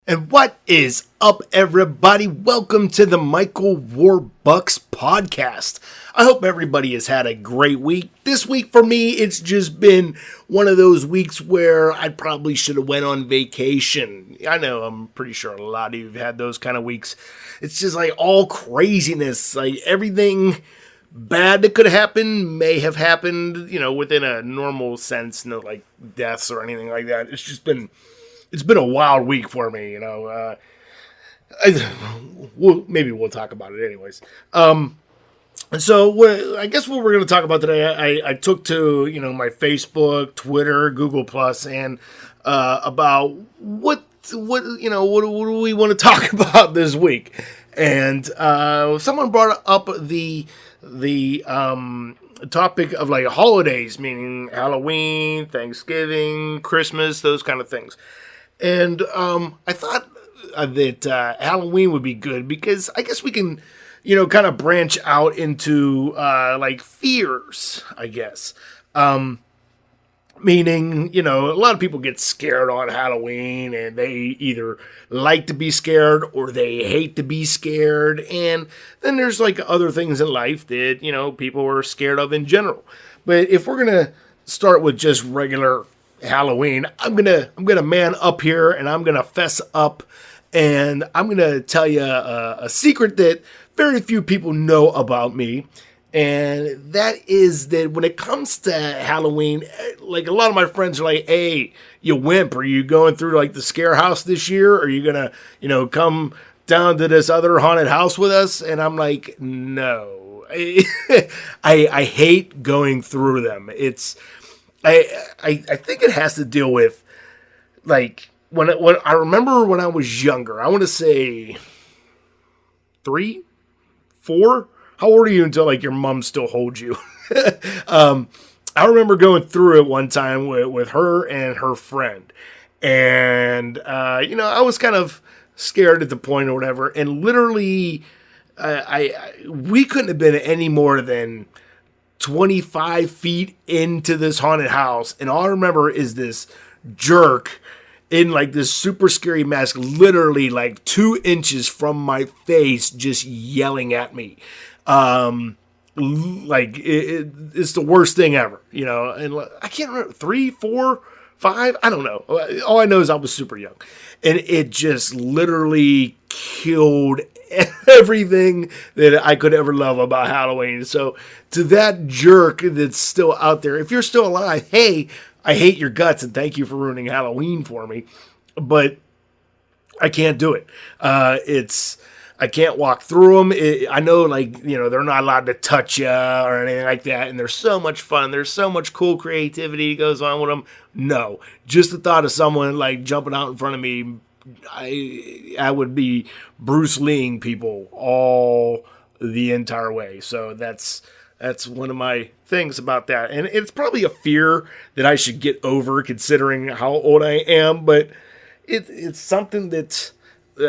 And what is up, everybody? Welcome to the Michael Warbucks podcast. I hope everybody has had a great week. This week for me, it's just been one of those weeks where I probably should have went on vacation. I know, I'm pretty sure a lot of you have had those kind of weeks. It's just like all craziness, like everything bad that could have happened may have happened, within a normal sense, no like deaths or anything like that. It's been a wild week for me, maybe we'll talk about it anyways. So I guess what we're going to talk about today, I took to, my Facebook, Twitter, Google Plus, and about what do we want to talk about this week. And someone brought up the topic of like holidays, meaning Halloween, Thanksgiving, Christmas, those kind of things. And I thought that Halloween would be good because I guess we can, kind of branch out into like fears, I guess. Meaning, a lot of people get scared on Halloween and they either like to be scared or they hate to be scared. And then there's like other things in life that, people are scared of in general. But if we're going to start with just regular Halloween, I'm gonna man up here and I'm gonna fess up and I'm gonna tell you a secret that very few people know about me, and that is that when it comes to Halloween, like a lot of my friends are like, "Hey, you wimp, are you going through like the scare house this year? Are you gonna come down to this other haunted house with us?" And I'm like, no. I hate going through them. I think it has to deal with, like, when I remember when I was younger, I want to say 3, 4. How old are you until, like, your mom still holds you? I remember going through it one time with her and her friend. And, I was kind of scared at the point or whatever. And literally, we couldn't have been any more than 25 feet into this haunted house, and all I remember is this jerk in like this super scary mask, literally like 2 inches from my face, just yelling at me. Like it's the worst thing ever, and I can't remember, 3, 4, 5, I don't know. All I know is I was super young, and it just literally killed everything that I could ever love about Halloween. So to that jerk that's still out there, if you're still alive, hey, I hate your guts and thank you for ruining Halloween for me. But I can't do it. I can't walk through them. I know, like, they're not allowed to touch you or anything like that. And they're so much fun. There's so much cool creativity goes on with them. No, just the thought of someone like jumping out in front of me, I would be Bruce Leeing people all the entire way. So that's one of my things about that. And it's probably a fear that I should get over considering how old I am, but it's something that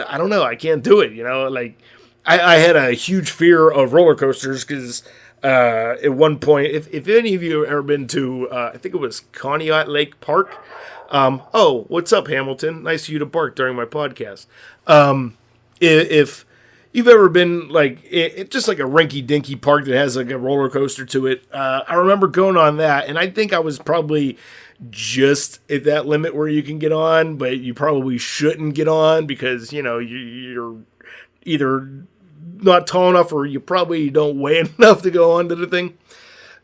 I don't know. I can't do it. Like I had a huge fear of roller coasters because at one point, if any of you have ever been to, I think it was Conneaut Lake Park. Oh, what's up, Hamilton? Nice of you to bark during my podcast. If you've ever been like just like a rinky-dinky park that has like a roller coaster to it, I remember going on that, and I think I was probably just at that limit where you can get on, but you probably shouldn't get on because you're either not tall enough or you probably don't weigh enough to go onto the thing.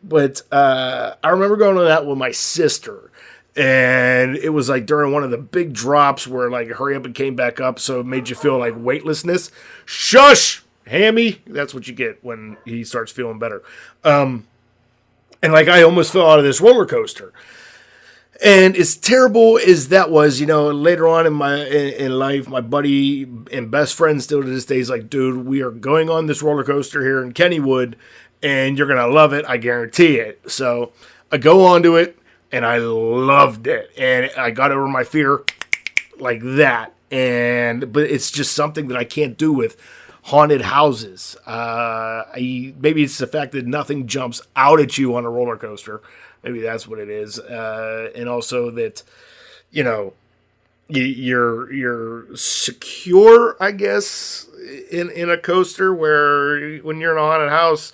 But I remember going on that with my sister. And it was like during one of the big drops where like hurry up and came back up, so it made you feel like weightlessness. Shush, Hammy. That's what you get when he starts feeling better. And like I almost fell out of this roller coaster. And as terrible as that was, later on in life, my buddy and best friend still to this day is like, dude, we are going on this roller coaster here in Kennywood, and you're gonna love it, I guarantee it. So I go onto it. And I loved it. And I got over my fear like that. But it's just something that I can't do with haunted houses. Maybe it's the fact that nothing jumps out at you on a roller coaster. Maybe that's what it is. And also that, you're secure, I guess, in a coaster, where when you're in a haunted house,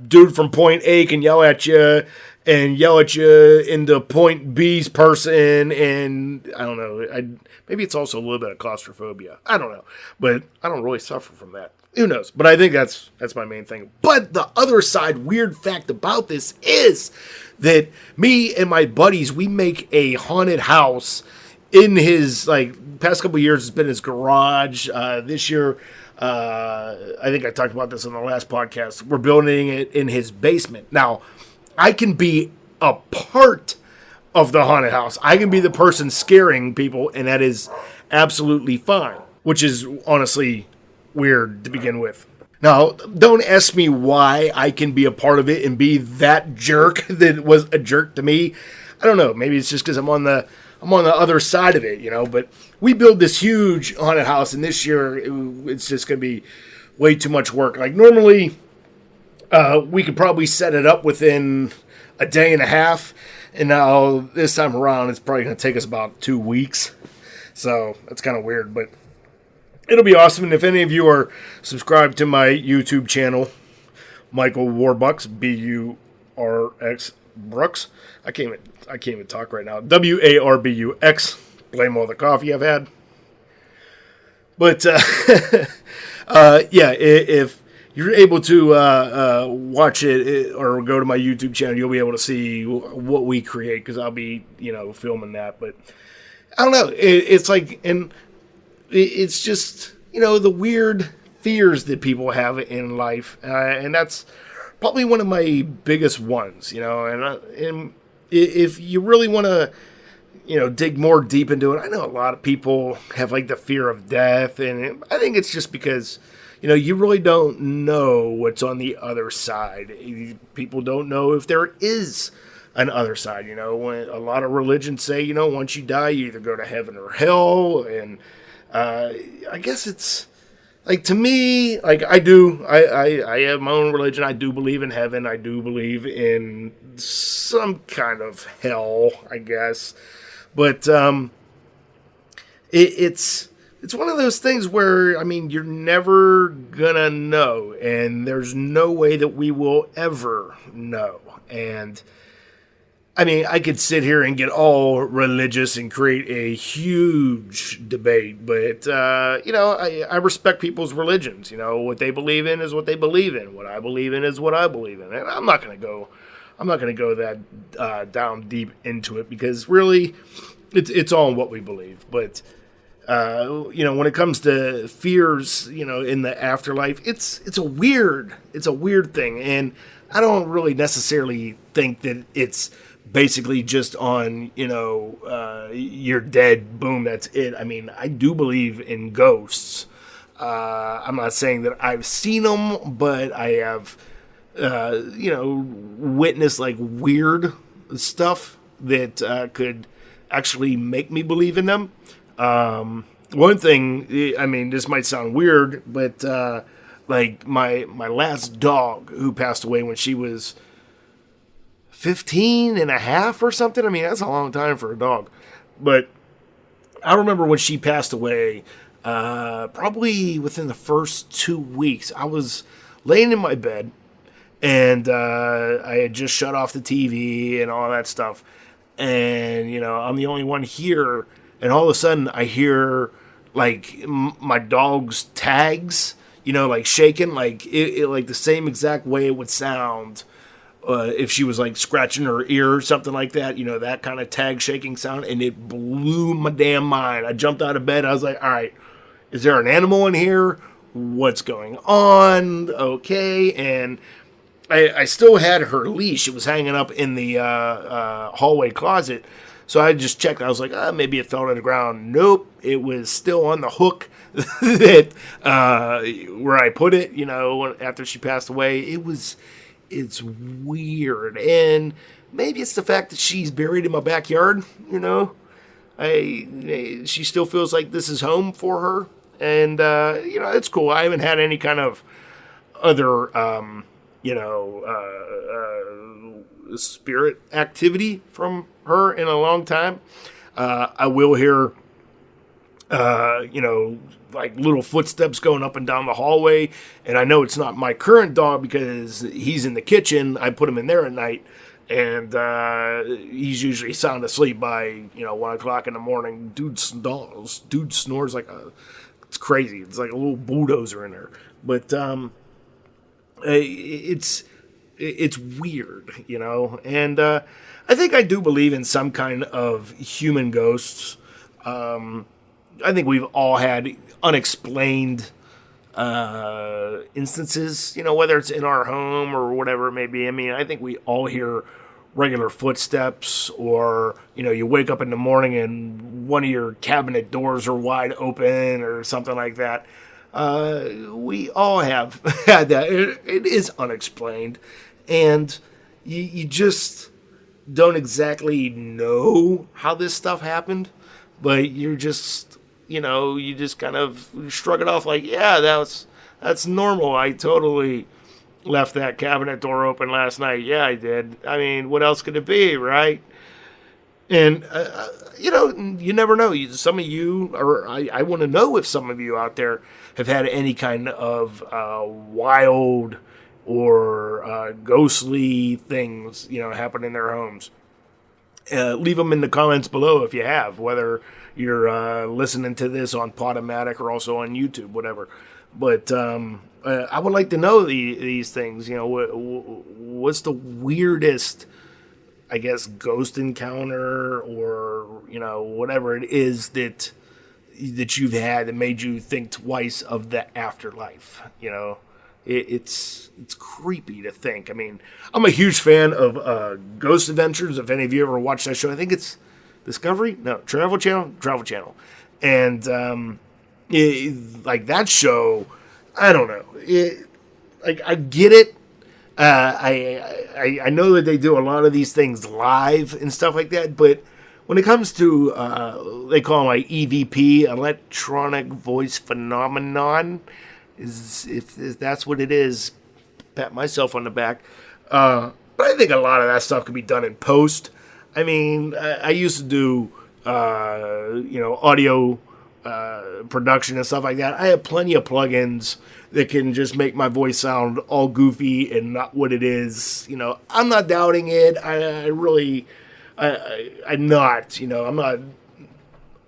dude from point A can yell at you into point B's person, and I don't know. Maybe it's also a little bit of claustrophobia. I don't know, but I don't really suffer from that. Who knows? But I think that's my main thing. But the other side, weird fact about this is that me and my buddies, we make a haunted house in his, like, past couple of years. It's been his garage. This year, I think I talked about this in the last podcast. We're building it in his basement. Now, I can be a part of the haunted house. I can be the person scaring people, and that is absolutely fine, which is honestly weird to begin with. Now, don't ask me why I can be a part of it and be that jerk that was a jerk to me. I don't know. Maybe it's just because I'm on the other side of it, you know. But we build this huge haunted house, and this year it's just going to be way too much work. Like, normally, we could probably set it up within a day and a half, and now this time around it's probably going to take us about 2 weeks. So that's kind of weird, but it'll be awesome. And if any of you are subscribed to my YouTube channel, MichaelWarbuxTwo, B-U-R-X, Brooks. I can't even talk right now. W-A-R-B-U-X. Blame all the coffee I've had. But yeah, if you're able to watch it or go to my YouTube channel, you'll be able to see what we create, because I'll be, filming that. But I don't know. It's like, and it's just, the weird fears that people have in life. And that's probably one of my biggest ones, and if you really want to, dig more deep into it, I know a lot of people have like the fear of death. And I think it's just because, you really don't know what's on the other side. People don't know if there is an other side. When a lot of religions say, once you die, you either go to heaven or hell. And I guess it's like, to me, like, I have my own religion. I do believe in heaven. I do believe in some kind of hell, I guess. But it's one of those things where, you're never gonna know, and there's no way that we will ever know. And I could sit here and get all religious and create a huge debate, but, I respect people's religions. What they believe in is what they believe in. What I believe in is what I believe in. And I'm not going to go that down deep into it, because really it's all in what we believe. But, when it comes to fears, in the afterlife, it's a weird thing. And I don't really necessarily think that it's basically just on, you're dead, boom, that's it. I do believe in ghosts. I'm not saying that I've seen them, but I have, witnessed like weird stuff that could actually make me believe in them. One thing, this might sound weird, but like my last dog, who passed away when she was 15 and a half or something. That's a long time for a dog. But I remember when she passed away, probably within the first 2 weeks, I was laying in my bed, and I had just shut off the TV and all that stuff. And, I'm the only one here. And all of a sudden I hear like my dog's tags, like shaking, like it like the same exact way it would sound if she was like scratching her ear or something like that, that kind of tag shaking sound. And it blew my damn mind. I jumped out of bed. I was like, all right, is there an animal in here? What's going on? Okay. And I still had her leash. It was hanging up in the hallway closet. So I just checked. I was like, maybe it fell to the ground. Nope. It was still on the hook that where I put it, after she passed away. It's weird. And maybe it's the fact that she's buried in my backyard, she still feels like this is home for her. And, it's cool. I haven't had any kind of other, spirit activity from her in a long time. I will hear like little footsteps going up and down the hallway. And I know it's not my current dog because he's in the kitchen. I put him in there at night, and he's usually sound asleep by 1 o'clock in the morning. Dude snores like it's crazy. It's like a little bulldozer in there. But it's weird, and I think I do believe in some kind of human ghosts. I think we've all had unexplained instances, whether it's in our home or whatever it may be. I mean, I think we all hear regular footsteps, or, you wake up in the morning and one of your cabinet doors are wide open or something like that. We all have had that. It is unexplained, and you just don't exactly know how this stuff happened, but you're just, you just kind of shrug it off like, yeah, that's normal. I totally left that cabinet door open last night. Yeah, I did. I mean, what else could it be, right? And, you never know. Some of you, or I want to know if some of you out there have had any kind of wild or ghostly things, happen in their homes. Leave them in the comments below if you have, whether you're listening to this on Podomatic or also on YouTube, whatever. But I would like to know these things. What's the weirdest, I guess, ghost encounter, or whatever it is that you've had that made you think twice of the afterlife. It's creepy to think. I mean, I'm a huge fan of Ghost Adventures. If any of you ever watched that show, I think it's Discovery, no, Travel Channel, and like that show. I don't know. I get it. I know that they do a lot of these things live and stuff like that, but when it comes to they call them like EVP, electronic voice phenomenon, if that's what it is, pat myself on the back. But I think a lot of that stuff can be done in post. I mean, I used to do audio production and stuff like that. I have plenty of plugins that can just make my voice sound all goofy and not what it is. I'm not doubting it. I'm not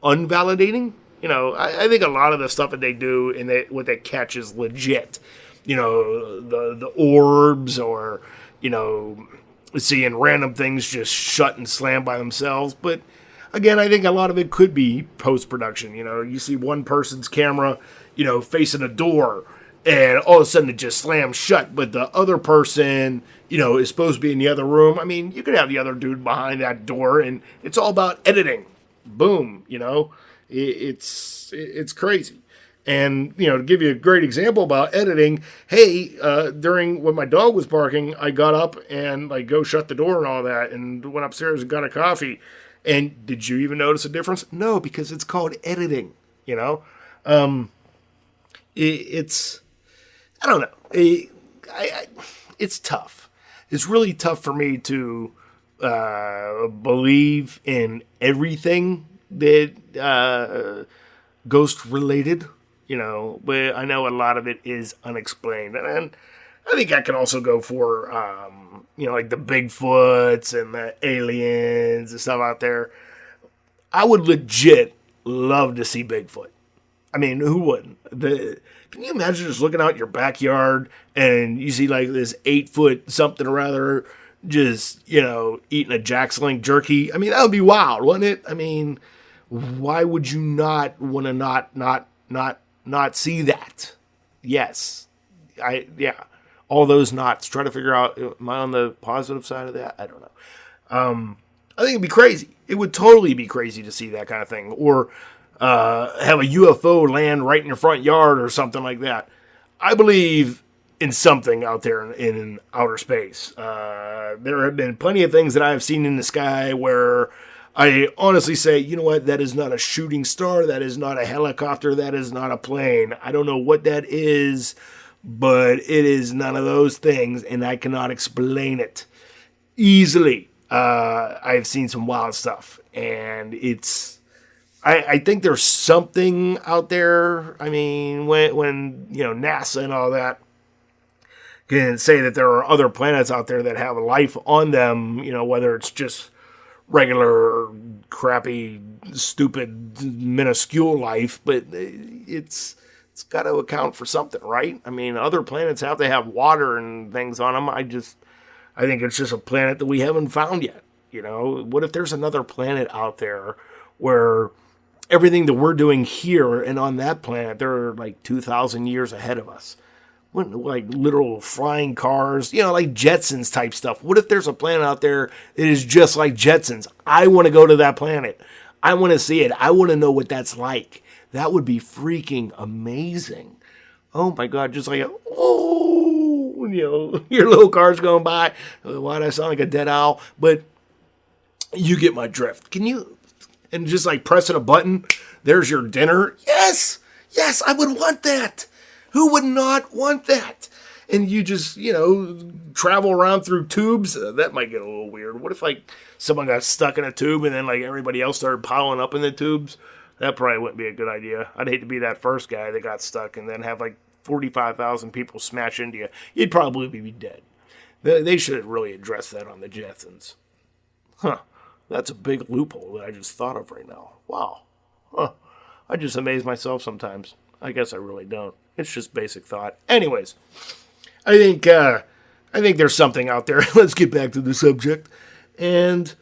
unvalidating. I think a lot of the stuff that they do and what they catch is legit. The orbs, or, seeing random things just shut and slam by themselves. But again, I think a lot of it could be post-production. You see one person's camera, facing a door, and all of a sudden it just slams shut, but the other person, is supposed to be in the other room. I mean, you could have the other dude behind that door, and it's all about editing. Boom, it's crazy. And, to give you a great example about editing, hey, during when my dog was barking, I got up and go shut the door and all that, and went upstairs and got a coffee. And did you even notice a difference? No, because it's called editing, it's, I don't know. It's tough. It's really tough for me to believe in everything that ghost related, but I know a lot of it is unexplained. And I think I can also go for, like the Bigfoots and the aliens and stuff out there. I would legit love to see Bigfoot. I mean, who wouldn't? Can you imagine just looking out your backyard and you see like this 8-foot something or other just, eating a Jack's Link jerky? I mean, that would be wild, wouldn't it? I mean, why would you not want to not see that? Yes. All those knots. Try to figure out, am I on the positive side of that? I don't know. I think it'd be crazy. It would totally be crazy to see that kind of thing. Or have a UFO land right in your front yard or something like that. I believe in something out there in outer space. There have been plenty of things that I have seen in the sky where I honestly say, you know what, that is not a shooting star, that is not a helicopter, that is not a plane. I don't know what that is, but it is none of those things, and I cannot explain it easily. I've seen some wild stuff, and it's I think there's something out there. I mean, when NASA and all that can say that there are other planets out there that have life on them, whether it's just regular, crappy, stupid, minuscule life, but it's got to account for something, right? I mean, other planets have to have water and things on them. I think it's just a planet that we haven't found yet. What if there's another planet out there where everything that we're doing here and on that planet, they're like 2,000 years ahead of us? Like literal flying cars, like Jetsons type stuff. What if there's a planet out there that is just like Jetsons? I want to go to that planet. I want to see it. I want to know what that's like. That would be freaking amazing. Oh my God, just like, your little car's going by. Why'd I sound like a dead owl? But you get my drift. And just like pressing a button, there's your dinner. Yes, I would want that. Who would not want that? And you just, travel around through tubes. That might get a little weird. What if, like, someone got stuck in a tube and then, like, everybody else started piling up in the tubes? That probably wouldn't be a good idea. I'd hate to be that first guy that got stuck and then have, like, 45,000 people smash into you. You'd probably be dead. They should really address that on the Jetsons. Huh. That's a big loophole that I just thought of right now. Wow. Huh. I just amaze myself sometimes. I guess I really don't. It's just basic thought. Anyways, I think there's something out there. Let's get back to the subject. And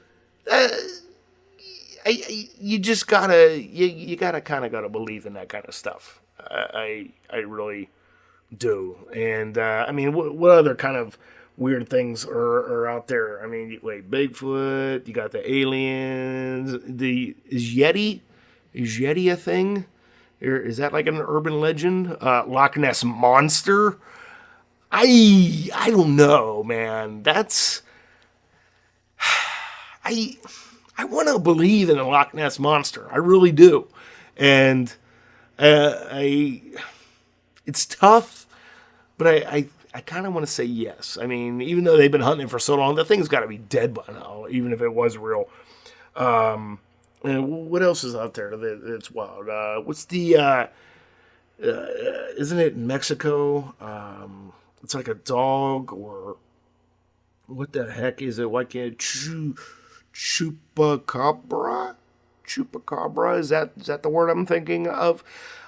you just gotta kind of believe in that kind of stuff. I really do. And I mean, what other kind of weird things are out there? I mean, wait, Bigfoot. You got the aliens. Is Yeti a thing? Is that like an urban legend? Loch Ness Monster? I don't know, man. That's... I want to believe in the Loch Ness Monster. I really do. And it's tough, but I kind of want to say yes. I mean, even though they've been hunting it for so long, the thing's got to be dead by now, even if it was real. And what else is out there that's wild? What's the... isn't it in Mexico? It's like a dog, or... What the heck is it? Why can't... Chupacabra? Chupacabra? Is that the word I'm thinking of?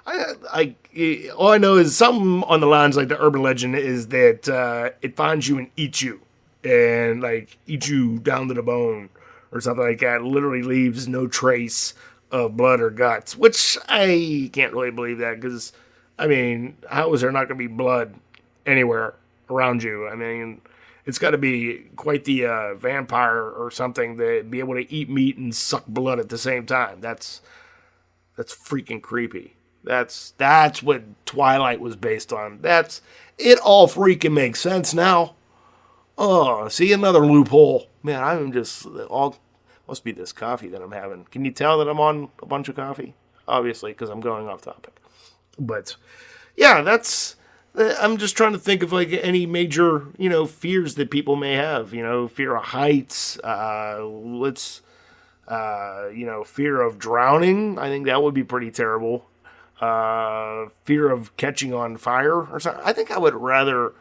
All I know is something on the lines like the urban legend is that it finds you and eats you. And, like, eats you down to the bone. Or something like that. Literally leaves no trace of blood or guts. Which I can't really believe that. Because, I mean, how is there not going to be blood anywhere around you? I mean, it's got to be quite the vampire or something to be able to eat meat and suck blood at the same time. That's freaking creepy. That's what Twilight was based on. It all freaking makes sense now. Oh, see, another loophole. Man, I'm just must be this coffee that I'm having. Can you tell that I'm on a bunch of coffee? Obviously, because I'm going off topic. But, yeah, I'm just trying to think of, like, any major, fears that people may have. Fear of heights, fear of drowning. I think that would be pretty terrible. Fear of catching on fire or something. I think I would rather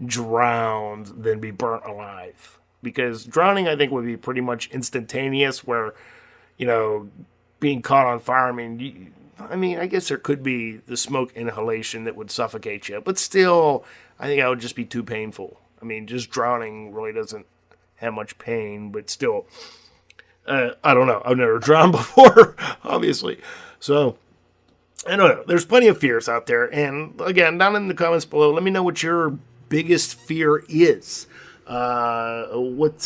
drowned than be burnt alive, because drowning I think would be pretty much instantaneous, where being caught on fire, I mean I guess there could be the smoke inhalation that would suffocate you, but still I think that would just be too painful. I mean, just drowning really doesn't have much pain, but still I don't know, I've never drowned before obviously, so I don't know. There's plenty of fears out there, and again, down in the comments below, let me know what your biggest fear is. What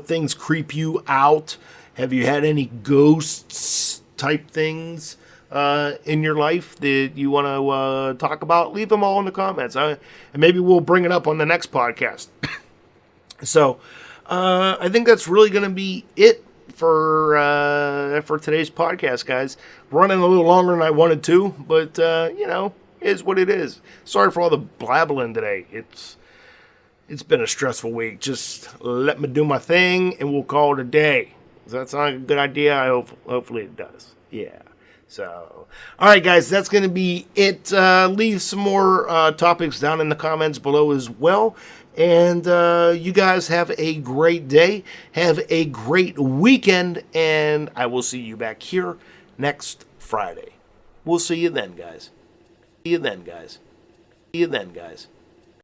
things creep you out? Have you had any ghosts type things in your life that you want to talk about? Leave them all in the comments, and maybe we'll bring it up on the next podcast. So I think that's really going to be it for today's podcast, guys. Running a little longer than I wanted to, but is what it is. Sorry for all the blabbling today. It's been a stressful week. Just let me do my thing, and we'll call it a day. Does that sound like a good idea? Hopefully it does. Yeah. So, all right, guys, that's going to be it. Leave some more topics down in the comments below as well. And you guys have a great day. Have a great weekend. And I will see you back here next Friday. We'll see you then, guys. See you then, guys. See you then, guys.